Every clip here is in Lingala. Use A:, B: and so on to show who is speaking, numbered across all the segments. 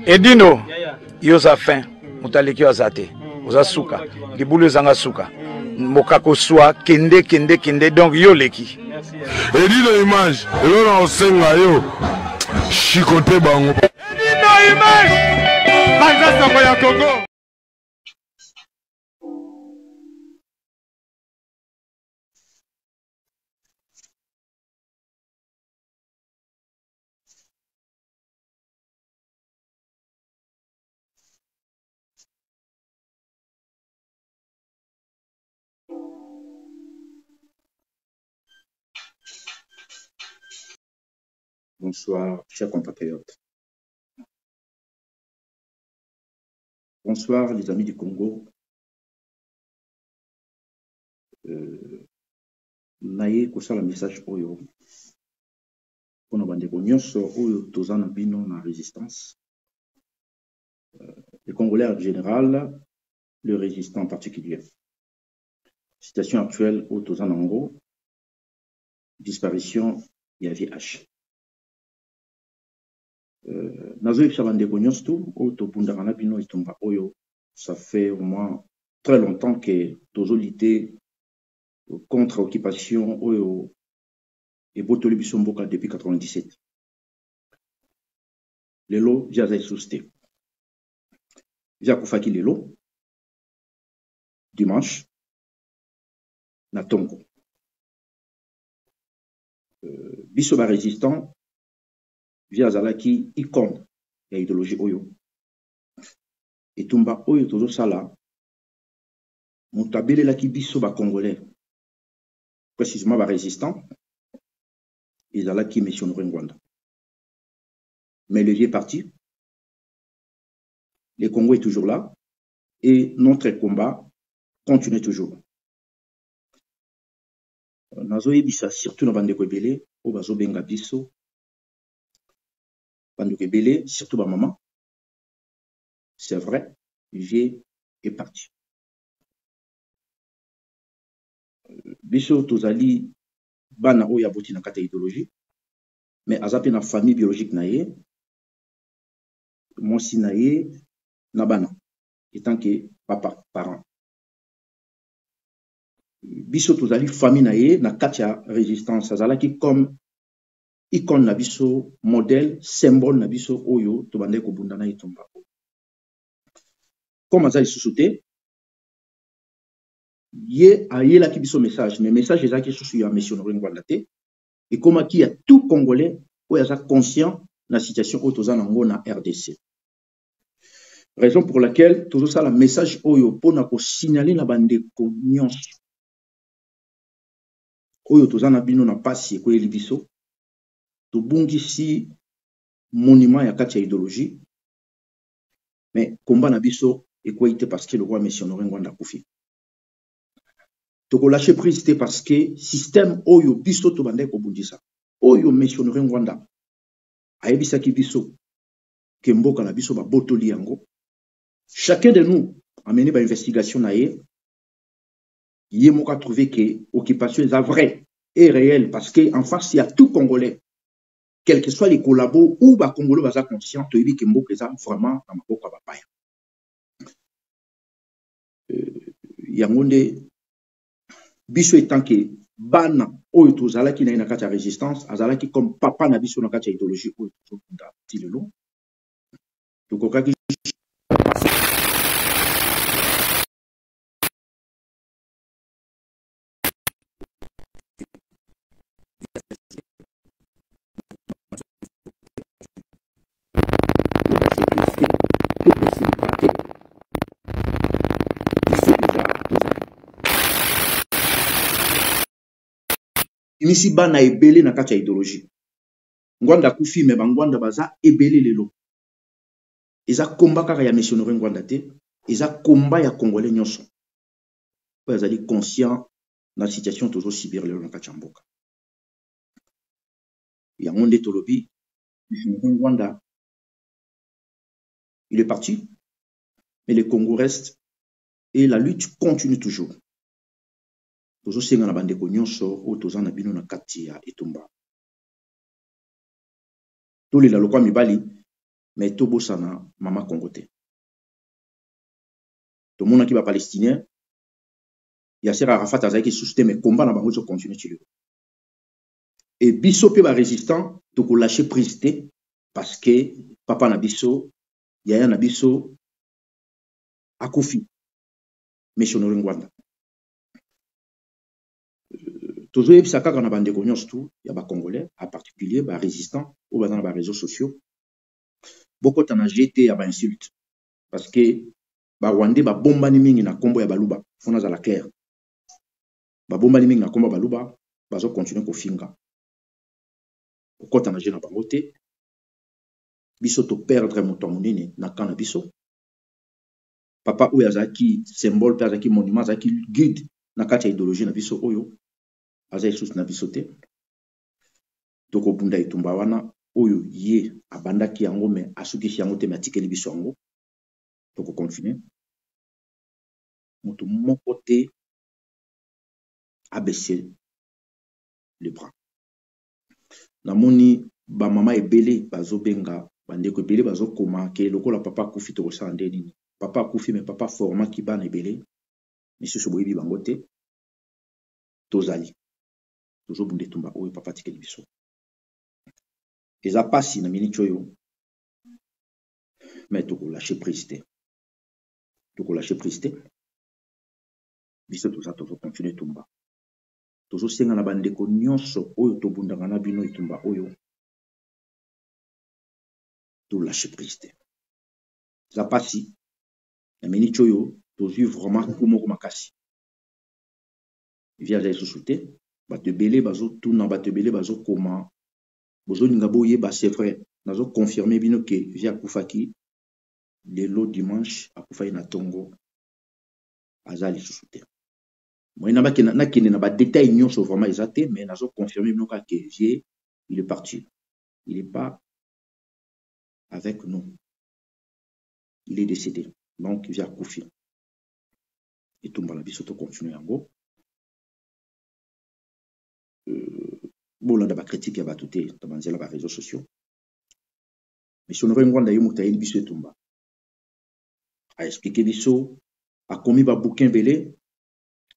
A: Edino, yoza fin, mutaleki azate, oza suka, libulu zanga suka, mokako swa, kende, donc yo leki.
B: Edino image, yo na osenga yo, chikote bango.
C: Edino image, banza sango ya Congo.
D: Bonsoir, chers compatriotes. Bonsoir, les amis du Congo. Naye kosala message oyo. Pona bandeko nyonso oyo tozana bino na résistance. Les Congolais en général, le résistant en particulier. Situation actuelle au Tozanango, disparition ya VH. Nazo yebisa bandeko nyonso tu oyo tobundaka na bino etumba oyo, ça fait au moins très longtemps que tozo lutter contre occupation oyo ebotoli biso mboka depuis 97. Lelo via za isuste. Via kufaki lelo dimanche na Tongo. Biso ba résistant via zalaki icône ya idéologie oyo. Etumba oyo tozo sala mutabele laki biso ba congolais. Précisément ba résistant ezalaki mission Rwanda. Mais le vieux parti, le Congo est toujours là et notre combat continue toujours. Nazo yebisa surtout na bandeko ebele o bazo benga biso bandeko ebele surtout ba maman. C'est vrai, vieux est parti. Biso tozali bana oya boti na kata idéologie mais azape na famille biologique na ye mwasi na ye na bana étant que papa parent. Biso tozali famille na ye na kati ya résistance azalaki comme icône na biso, modèle, symbole na biso oyo tobandai kobunda na etumba. Comme azali sous-souté, ye ayelaki biso message, mais message ezalaki susu ya mission Rwanda te, et comme qui a tout Congolais oyo aza conscient na situation oyo toza nango na RDC. Raison pour laquelle tozo sala message oyo pona ko signaler na bandeko nyonso oyo toza na bino na pasi ekoyeli biso tobungisi monument ya kati ya idéologie mais combat na biso ekoyite parce que le roi missionnaire Rwanda kufi toko lâcher prise te parce que système oyo biso to bandai ko bundisa oyo missionnaire Rwanda ayebisaki biso ke mboka na biso ba botoli yango. Chacun de nous a mené ba investigation na ye moka trouvé que occupation est vrai et réelle parce que en face il y a tout Congolais, quels que soient les collabos ou ba Congolais baza conscient to yebi ke mboka eza vraiment na mboka ba paya. Yango nde biso etant que bana oyo tozalaki na kati ya résistance azalaki comme papa na biso na kati ya idéologie oyo tozokunda tilelo tokokaki imisi bana ebele na kati ya idéologie. Ngwanda kufi me bangwanda baza ebele lelo. Eza komba kaka ya missionnaire Ngwanda te, eza komba ya Congolais nyonso. Po ezali conscient na situation tozo subir lelo na kati ya mboka. Yango nde tolobi missionnaire Ngwanda il est parti mais le Congo reste et la lutte continue toujours. Tozo senga na bandeko nyonso o toza na bino na kati ya etumba. Tolela lokwa mibali mais tobo sana mama Congote. Tout le monde qui va palestinien, Yasser Arafat a qui soutient mais combat na bango zo continuer chez lui. Et biso pe ba résistant, to ko lâcher prise parce que papa na biso, yaya na biso akufi. Mais Honoré Ngwanda. Toujours yebisa kaka na bande ko nyonso tout, ya ba congolais, en particulier ba résistant ou ba dans ba réseaux sociaux. Beaucoup t'en a jeté à ba insulte parce que ba Rwandais ba bombani mingi na kombo ya baluba, fona za la claire. Ba bombani mingi na kombo baluba, bazo continuer ko finga. Beaucoup t'en a jeté na bangote. Biso to perdre moto monene na kana biso. Papa ou yazaki symbole pe yazaki monument yazaki guide na kati ya idéologie na biso oyo. Aza Jesus na biso te. Toko bunda itumba wana oyo ye abandaki yango me asukisi yango te matikeli biso yango. Toko confiner. Moto moko te abaisser les bras. Namoni ba mama ebele bazo benga bandeko ebele bazo koma ke lokola papa kufi to sa ndeni. Papa kufi mais papa forma ki bana ebele. Monsieur Soboyebi bango te. Tozali. Toujours bunde tumba oyo papa tikeli biso. Eza pasi na minute oyo. Mais toko lâcher prise te. Toko lâcher prise te. Biso tout ça toujours continuer tumba. Toujours senga na bandeko nyonso oyo to bundanga na bino itumba oyo. To lâcher prise te. Eza pasi na minute oyo toujours vraiment komoko makasi. Via les sous-soutés. Batebele bazo tuna batebele bazo koma bozo ninga boye ba c'est vrai nazo confirmer bino que via kufaki lelo dimanche akufa na Tongo azali sous-souté moi na ba kene na ba détail nyonso vraiment exacté mais nazo confirmer bino que vie il est parti, il est pas avec nous, il est décédé donc via kufi et tout mbala biso to continuer yango. Bon, là, d'abord critique à batouté dans les réseaux sociaux. Mais si on aurait un grand d'ailleurs, Moutaïl Bissou et Tumba a expliqué Bissou, a commis un bouquin belé,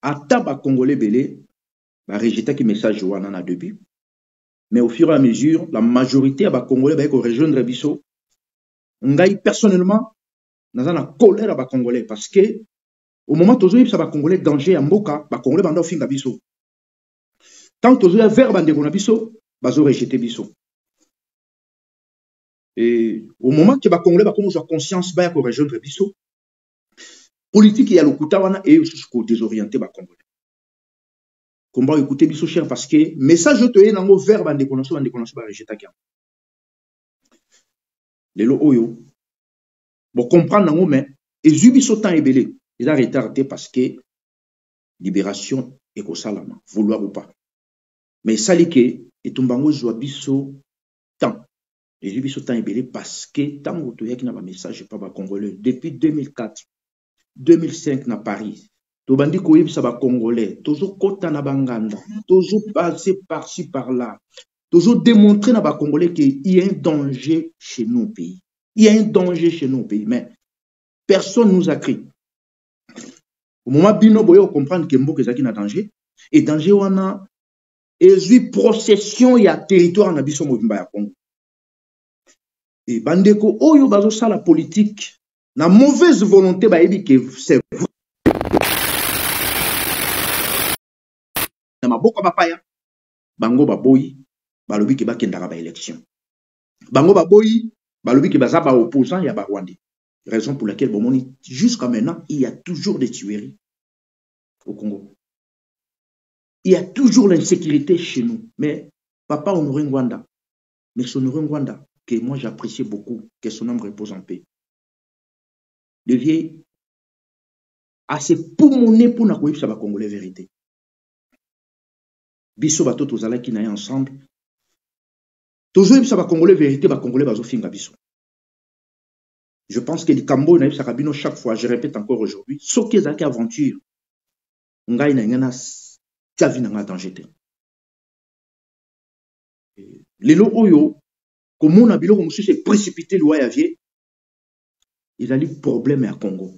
D: a tabac congolais belé, a rejeté qui message ou en a depuis. Mais au fur et à mesure, la majorité a congolais va rejoindre Bissou. On gagne personnellement dans la colère à congolais parce que au moment où ça va congolais danger à Mboka, va congolais banda au fin Bissou. Tant que vous avez verbe de Bonabiso, vous avez rejeté Bisso. Et au moment que les Congolais ont conscience de rejoindre Bisso, politique et à l'Okutawana et jusqu'au désorienté les Congolais. Comment écouter Bisso cher parce que message de te dans le verbe de connaissance va rejeter. Les lots oyo, pour comprendre dans mais et Zubiso temps ébélé, ils ont retardé parce que libération est au salama, vouloir ou pas. Mais salike et tumbango joa biso temps. Et biso temps ebelé parce que tant que tu as un message pas ba congolais depuis 2004, 2005 na Paris. To bandi ko yebisa ba congolais, toujours kota na banganda, toujours passer par-ci par-là. Toujours démontrer na ba congolais qu'il y a un danger chez nos pays. Il y a un danger chez nos pays mais personne nous a crié. Au moment bino boyo comprendre que mboka ezaki na danger et danger wana et lui procession ya territoire na biso mobimba ya Congo. Et bandeko oyo bazo sa la politique na mauvaise volonté ba yebi que c'est vrai. Na maboko bapaya bango baboyi balobi ke bakendaka ba élection. Bango baboyi balobi ke baza ba opposant ya ba Rwandais. Raison pour laquelle bomoni jusqu'à maintenant il y a toujours des tueries au Congo. Il y a toujours l'insécurité chez nous. Mais papa Honoré Ngwanda, mais son Honoré Ngwanda, que moi j'apprécie beaucoup, que son âme repose en paix. Le vieil assez poumoné pour n'a ça va congolais vérité. Biso bato tozala qui naï ensemble. Toujours ça va congolais vérité, va congolais bazo finga biso. Je pense que le Cambo naïf sakabino chaque fois, je répète encore aujourd'hui, ce qui est aventure, ngai na ngana Kavi n'a pas danger. Les lots oyo, Comme on a biloko monsieur s'est précipité loi ya vie, ils ont des problèmes à Congo.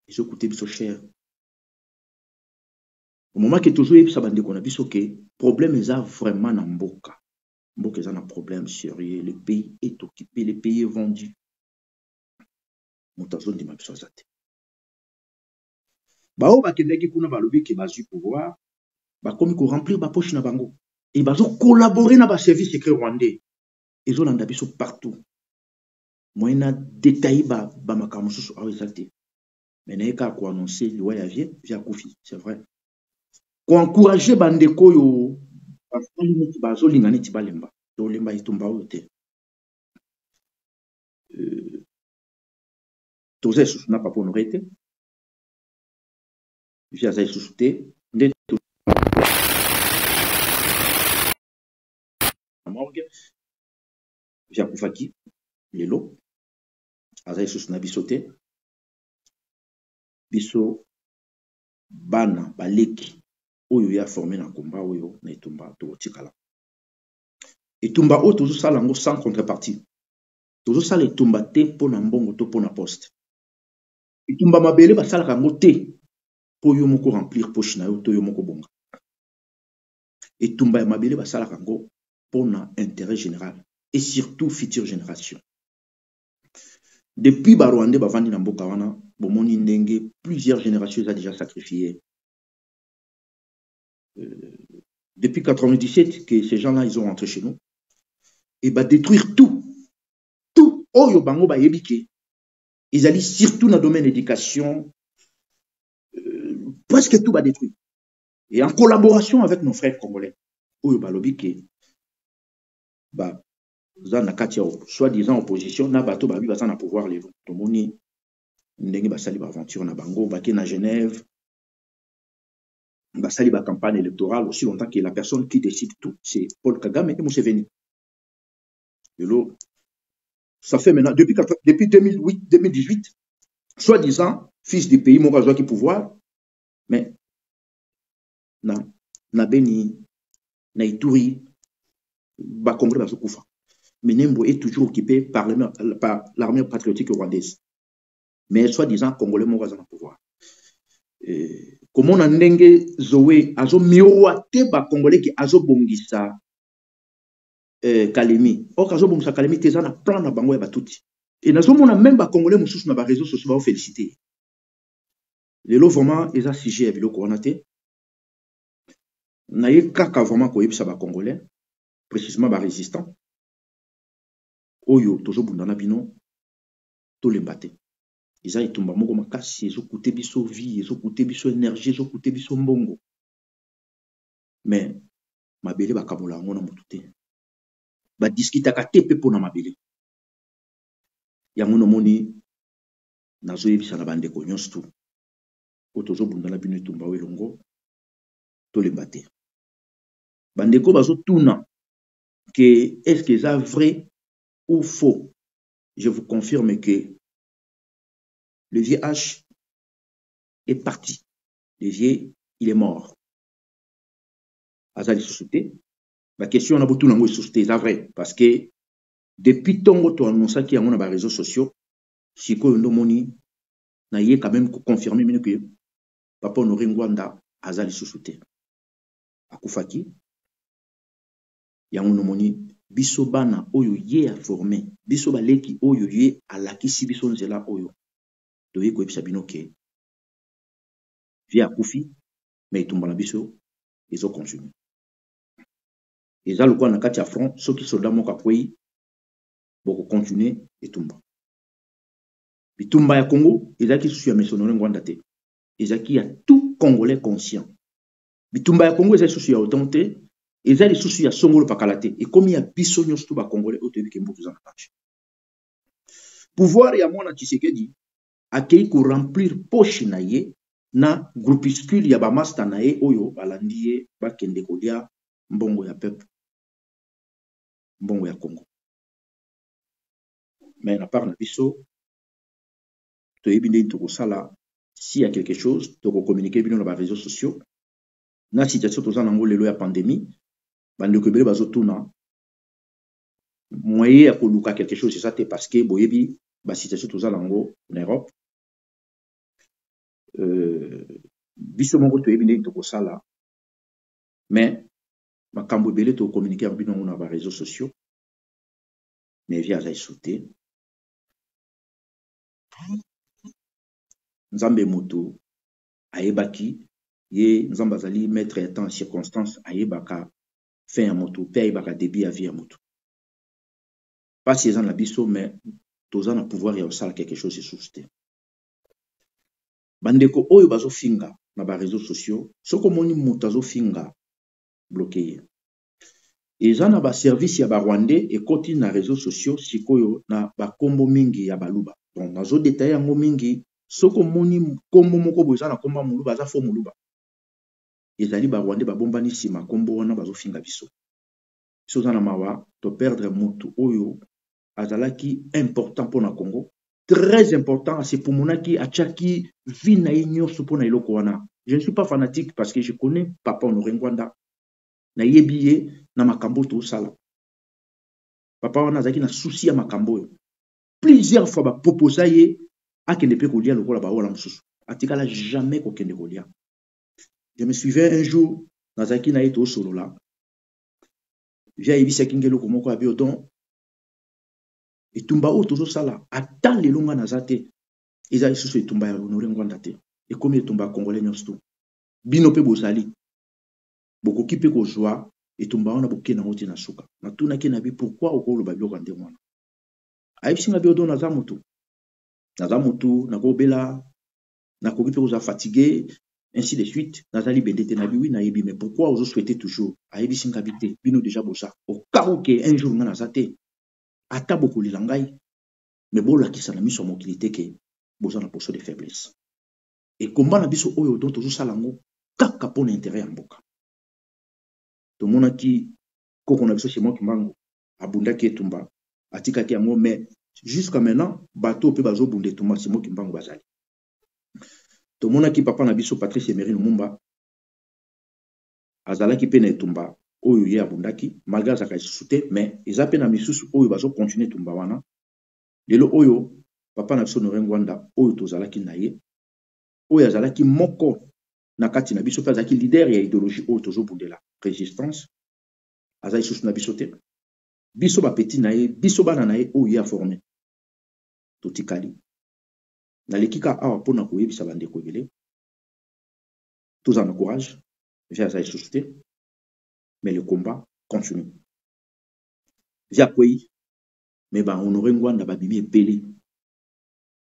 D: Ils ont coûté biso cher. Au moment que toujours ça bande qu'on a biso que problème ils ont vraiment na mboka. Mboka ils ont un problème sérieux, le pays est occupé, le pays est vendu. Moutazo di mabiso zate. Ba o ba kendeki kuna ba lobi ke bazu pouvoir, ba komi ko remplir ba poche na bango. Et bazo collaborer na ba service secret rwandais. Ils ont landa biso partout. Moi na détaillé ba makambo susu a exacté. Mais n'a qu'à quoi annoncer loi ya vie via Kofi, c'est vrai. Ko encourager bandeko yo bazo lingani ti balemba. Do lemba itumba ote. Tozé susu na pas honoré te. Via za susu te. Nde via Koufaki lelo. Aza susu na bisote. Biso bana baleki oyo ya formé na komba oyo na etumba to tikala. Etumba o tozo sala ngo sans contrepartie. Tozo sala etumba te po na mbongo to po na poste. Etumba mabele ba sala kango te po yo moko remplir poche na yo to yo moko bonga. Etumba ya mabele ba sala kango po na intérêt général et surtout future génération. Depuis ba Rwandais ba vandi na mboka wana bomoni ndenge plusieurs générations a déjà sacrifié. Depuis 97 que ces gens-là ils ont rentré chez nous et bah détruire tout oyo bango ba yebike ils allaient surtout dans le domaine d'éducation presque tout va détruire et en collaboration avec nos frères congolais oyo ba lobike ba zana katia soi-disant opposition na bato ba bi ba na pouvoir les tomoni ndenge ba sali ba aventure na bango ba na Genève. Basali ba campagne électorale aussi longtemps que la personne qui décide tout, c'est Paul Kagame et Museveni. Ça fait maintenant, depuis 2018, soi-disant, fils du pays, Morazoa qui pouvoir, mais na Beni, na Ituri, ba Congrès ba Koufa. Mais Nembo est toujours occupé par l'armée patriotique rwandaise. Mais soi-disant, Congolais Morazoa na pouvoir. Comment on a ndenge zoé azo miroité ba congolais qui azo bongisa Kalemi or azo bongisa Kalemi teza na plan na bango ya batuti et nazo mona même ba congolais mususu na ba réseaux sociaux ba féliciter lelo vraiment eza sujet ya biloko wana te na ye kaka vraiment ko yebisa ba congolais précisément ba résistants oyo tozo bundana bino to lembate. Ils ont été moko makasi, ils ont coûté biso vie, ils ont coûté biso énergie, ils ont coûté biso mbongo. Mais mabele ba kabola ngona mutute. Ba discuter ka tepe pona mabele. Ya ngono moni nazo yebisa na bande ko nyonso tu. Otozo bundana bino etumba welongo to lembate. Bande ko bazo tuna que est-ce que c'est vrai ou faux? Je vous confirme que le vieux H est parti. Le vieux, il est mort. Azali société. La question on a beaucoup de société, c'est vrai. Parce que depuis ton tu annonces qu'il y a des réseaux sociaux, si on a moni, na yé quand même confirmé que papa Honoré Ngwanda Azali société. Akufaki, il y a un moni, biso bana oyo yé a formé, biso baleki oyo yé a lakisi biso nzela oyo. Doye ko ebisa bino ke via Kofi mais itumbala biso ils ont continué et ça le quoi na kati ya front ceux qui soldats moka kwei boko continuer etumba bitumba ya Congo ezaki susu ya Honoré Ngwanda te ezaki ya tout congolais conscient bitumba ya Congo ezaki susu ya autorité ezali susu ya songolo pakala te et comme ya biso nyonso to ba congolais otebi ke mboka za marche pouvoir ya mwana Tshisekedi akei ko remplir poche na ye na groupuscule ya ba master na ye oyo balandi ye bakende kolia mbongo ya peuple mbongo ya Congo mais na part na biso to yebi ndeni to kosala si y a quelque chose to ko communiquer bino na ba réseaux sociaux na situation to za nango lelo ya pandémie bande ko bele bazotuna moyen à koluka quelque chose c'est ça parce que boyebi ba situation tous alango en Europe biso moko to yebi ndeko sala mais makambo belé to communiquer avec bino na ba réseaux sociaux mais via za sauté nzambe moto ayebaki ye nzamba zali mettre en circonstance ayebaka fin ya moto pe ayebaka début ya vie ya moto pas si ezana biso mais toza na pouvoir ya osala quelque chose sur te bandeko oyo bazofinga na ba réseaux sociaux soko moni moto azofinga bloqué eza na ba service ya ba rwandais ekoti na réseaux sociaux sikoyo na ba kombo mingi ya baluba donc nazo détailler yango mingi soko moni kombo moko boza na komba muluba aza fo muluba ezali ba rwandais babombani sima kombo wana bazofinga biso biso za na mawa to perdre motu oyo azalaki important pour na Congo très important c'est pour monaki achaki vie na nyonso pour na eloko wana je ne suis pas fanatique parce que je connais papa Honoré Ngwanda na yebiye na makambo to sala papa wana azaki na souci ya makambo plusieurs fois ba proposer ye akende pe kolia lokola ba wala mususu atikala jamais kokende kolia je me souviens un jour nazaki na eto solo là via ebisa kingelo komoko ya biodon etumba o tozo sala ata lelonga nazate eza isusu etumba ya Honoré Ngwanda te ekomi etumba congolais nyonso bino pe bozali bokoki pe kozwa etumba wana boke na oti na suka natuna ke na bi pourquoi okoloba biloko nde mwana ayisinga biodon naza mutu na kobela na koki pe oza fatigué ainsi de suite nazali bendete na biwi na yebi mais pourquoi ozo souhaiter toujours ayisinga bité bino déjà bosa au cas où que un jour nga nazate ata bokolila ngai mais bolakisa na miso mokilité ke boza na poso de faiblesse et combat na biso oyo don tozo salango kaka pona intérêt ya mboka to monaki koko na biso chez moi kimbango abundaki etumba atikaki yango mais jusqu'à maintenant bateau pe bazo bunda etumba chez moi kimbango bazali to monaki papa na biso Patrice Emery Lumumba azalaki pe na etumba oyo ye abundaki malgré azaka souté mais eza pe na misusu oyo bazo continuer tumba wana lelo oyo papa na biso Honoré Ngwanda oyo tozalaki na ye oyo azalaki moko na kati na biso pe azalaki leader ya idéologie oyo tozobundela résistance azali susu na biso te biso bapeti na ye biso bana na ye oyo ye aforme totikali nalekika awa mpona koyebisa bandeko ebele toza na courage via azali susu te mais le combat continue via kwei mais ba Honoré Ngwanda babimi ebele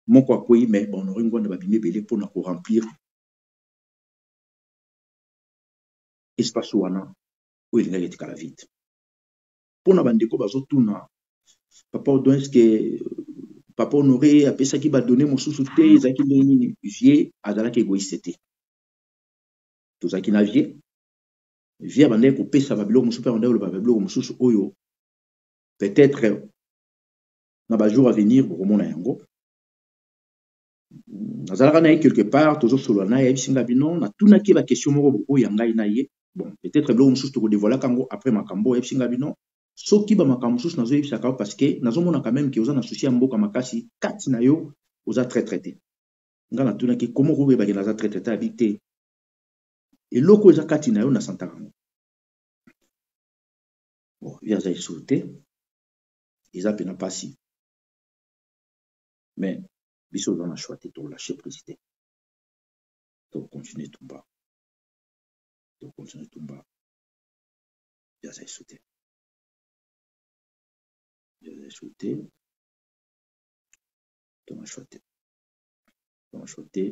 D: moko akwei mais ba Honoré Ngwanda babimi ebele mpona koremplir espace wana oyo elingaki etikala vide mpona bandeko bazotuna papa odo eske papa Honoré apesaki badone mosusu te ezalaki nini vie azalaki égoïste te tozalaki na vie bandeko kopesa babiloko mosusu mpe bandeko oloba babiloko mosusu oyo peut-être na bajour à venir bokomona yango nazalaka na ye quelque part tozosolola na ye ayebisinga bino natunaki baquestion moko oyo ya ngai na ye bon peut-être biloko mosusu tokodevoilaka yango après makambo ayebisinga bino soki bamakambo mosusu nazoyebisaka parce que nazomona quand même ke oza na souci ya mboka makasi kati na yo oza très traité nga natunaki komo koyebaki naza très traité abi te eloko eza kati na yo nasantaka yango bon ye aza esolo te eza pena mpasi mais biso oza na choix te tolâche prise te tokontinue tumba ye aza esolo te tona choix te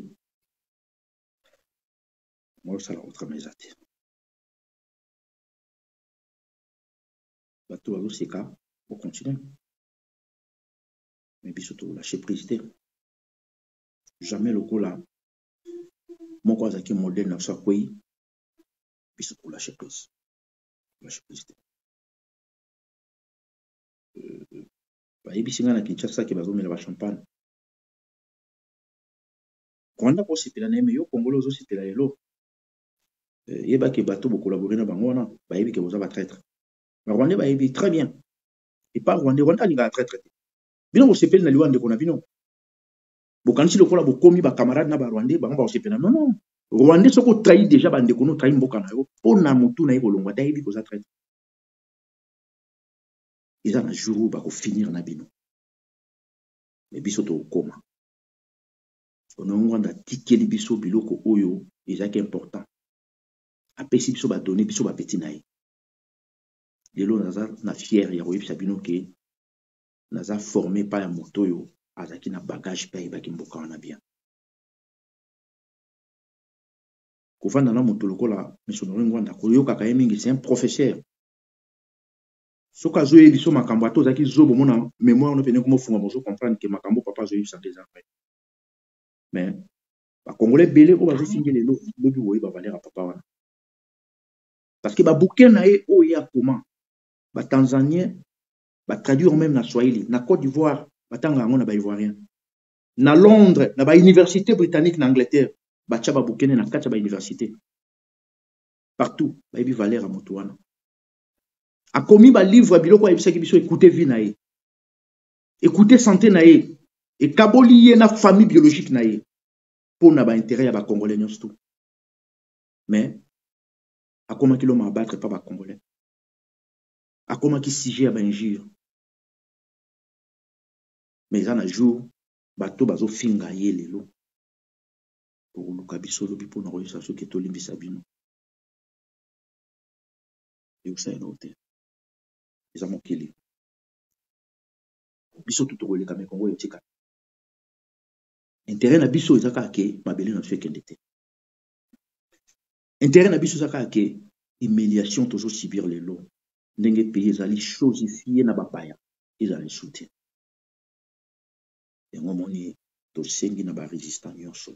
D: mosala autrement eza te bato bazoseka okontinue mais biso tolâche prise te jamais lokola moko azalaki modèle na biso akwei biso tolâche prise te bayebisi ngai na Kinshasa ke bazomela bachampagne Rwanda kosepela na ye me yo Congolais ozosepela lelo yebaki bato bokolabore na bango wana bayebi ke boza batraître barwandais bayebi très bien et pas Rwandais. Rwanda linga très traité. Bino osepeli na liwa ndeko na bino. Bokanisi lokola bokomi ba camarade na ba Rwandais bango ba osepela. Non non. Rwandais soko trahi déjà ba ndeko no trahi mboka na yo. Pona mutu na yiko longwa dayibi ko za traité. Ils ont un jour ba ko finir na bino. Mais biso to koma. Onongwanda tikeli biso biloko oyo ezaki important. Apesi biso ba donner biso ba petit naï. Lelo naza na fier ya koyebisa bino ke naza formé pa ya moto yo azaki na bagage pa yebaki mboka wana bien. Kofanda na moto lokola missionnaire ngwanda koyoka ka yemingi c'est un professeur. Soka zoye biso makambo ato zaki zobo mona mémoire no pene komo funga mozo comprendre que makambo papa zoye sans des après. Mais ba congolais belé ko bazo fingi lelo lobi woyi ba valeur papa wana. Parce que ba bouquin na e o ya comment ba Tanzanien ba traduire même na Swahili na Côte d'Ivoire batanga ngo na ba Ivoirien na Londres na ba université britannique na Angleterre ba tcha ba bouquin na katcha ba université partout ba yebi valeur a moto wana a commis ba livre biloko yebisa ki biso écouter vie na ye écouter santé na ye et kaboli ye na famille biologique na ye pour na ba intérêt ya ba congolais nyonso tout mais a comment kilo ma battre pas ba congolais a comment qui sujet à ba injure mais en un jour bato bazo finga ye lelo pour luka biso lobi pour na royisa so ke to limbisa bino et vous savez noter ils ont mokili biso tout rolé comme Congo yotika intérêt na biso ezaka ke mabele na so kendete intérêt na biso ezaka ke humiliation toujours subir lelo ndenge pays ezali chosifié na bapaya ezali soutien yango moni tosengi na ba résistant nyonso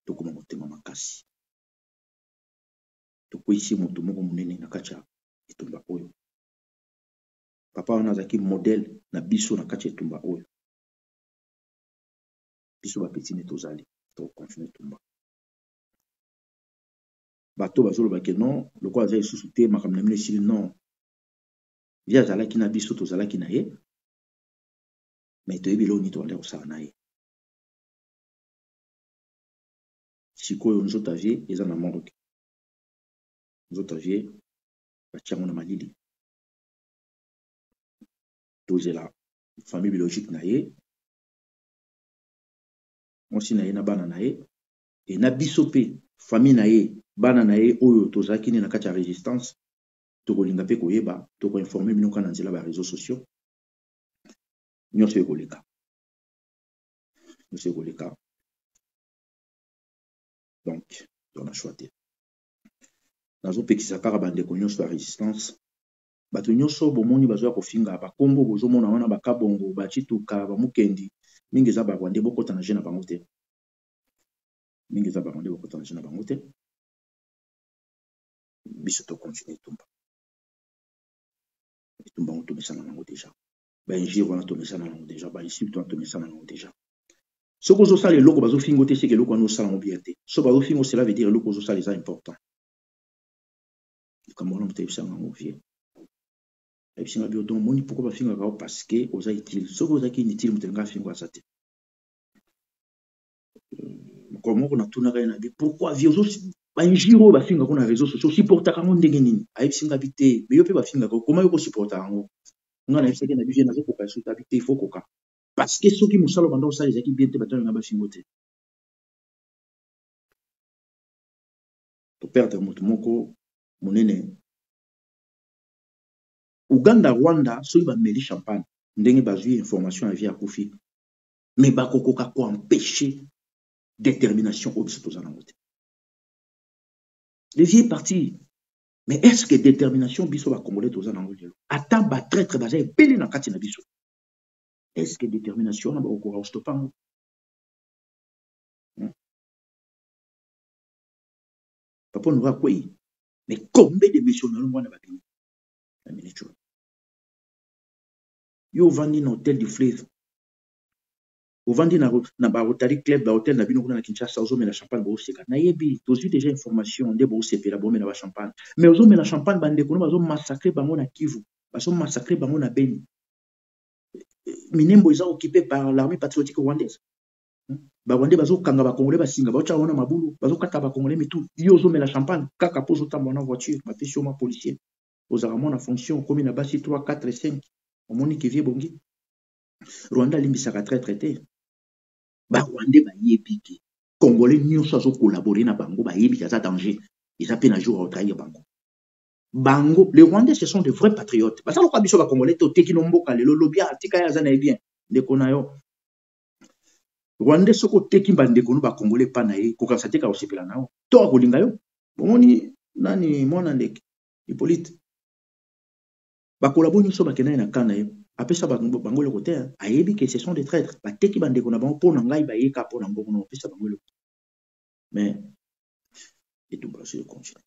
D: tokoma motema makasi tokwisi moto moko munene na kacha etumba oyo papa wana azaki modèle na biso na kacha etumba oyo biso ba petit ne tozali to continuer tumba bato bazoloba ke non loko aza lisusu te makambo na mine esili non ye azalaki na biso tozalaki na ye mais toyebi lelo nini tokende kosala na ye sikoyo nzoto avie eza na morgue nzoto avie batiango na malili tozela famille biologique na ye mwasi na ye na bana na ye e na biso mpe famille na ye bana na ye oyo tozalaki nini na kati ya résistance tokolinga mpe koyeba tokoinforme bino kana nzela ba réseaux sociaux nyonso ekoleka donc on a choisi nazopekisa kaka bandeko nyonso ya résistance bato nyonso bomoni bazoya kofinga bakombo bozomona wana bakabongo bachituka bamukendi mingi eza barwande bokota na je na bango te biso tokontinue etumba ngo tomesana nango deja bainjire wana tomesana nango deja bainsulte wana tomesana nango deja soki ozosala eloko bazofingo te seke eloko wana osala ngo bien te so bazofingo cela veut dire eloko ozosala eza important likambo wana moto ayebisanga yango vie ayebisanga bio donc moni pourquoi bafingaka o parce que oza utile soki ozaki inutile moto elinga afingo aza te mokolo moko natunaka ye na bi pourquoi vie bainjire oyo bafingaka na réseaux sociaux supportaka yango ndenge nini ayebisinga bi te me yo mpe bafingaka koma yo kosupporta yango nga nayebisaki na bivie nazokoka soki abi te ifo koka parce que soki mosala banda osala ezalaki bien te bato alinga bafingo te toperdre moto moko monene Uganda Rwanda soki bameli champagne ndenge bazwi information ya vie akufi mais bakokoka koempêcher détermination oyo biso toza nango te le vie est parti mais est-ce que détermination biso bakongolais toza nango lelo ata batraître baza ebele na kati na biso est-ce que détermination na bakokoka kostopa yango papa nora kwei mais combien de missionnaires mwana babini na minute yo vandi na hôtel du fleuve ovandi na ba Rotary Club ba hôtel na bino kuna na Kinshasa ozomela champagne boseka na yebi tozwi déjà information nde bosepela bomela ba champagne mais ozomela champagne bande kuna bazo massacrer bango na Kivu baso massacrer bango na Beni. Minembo est occupé par l'armée patriotique rwandaise. Rwandais bazo kanga ba congolais ba singa ba cha wana mabulu bazo kata ba congolais mais tout yo zo la champagne kaka pozo tambo na voiture ba pesi ma policier aux armes na fonction comme na basi 3 4 5 au moni qui vie bongi Rwanda limbisaka traité ba Rwandais ba yebiki congolais nyonso zo collaborer na bango ba yebika za danger ils appellent un jour à trahir bango. Bango, les Rwandais, ce sont de vrais patriotes. Parce que les Congolais, les Kinomboka, les Lobia, les Tikaya, bien, les Konayo. Rwandais, ce que les Kimbandeko, les Congolais, Panaï, Kokasateka, aussi Pelanao. Toi, Rolingayo, Bomoni, Nani, Monandek, Hippolyte. Bakolabo, nous sommes à Kena, Kanaï. Après ça, Bango le côté, Aébi, que ce sont des traîtres. Bateki Bandeko, Nabon, Ponangaï, Baïka, Ponango, on fait ça, Bango le côté. Mais, et tout, je continue.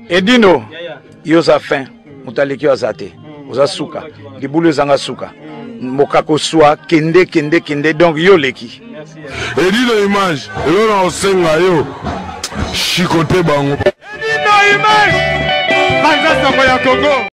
A: Edino yoza fin mutaleki azate oza suka libulu zanga suka mokako swa kende donc yo leki
B: Edino image elona osenga yo chikote bango
C: Edino image banza soko ya Congo.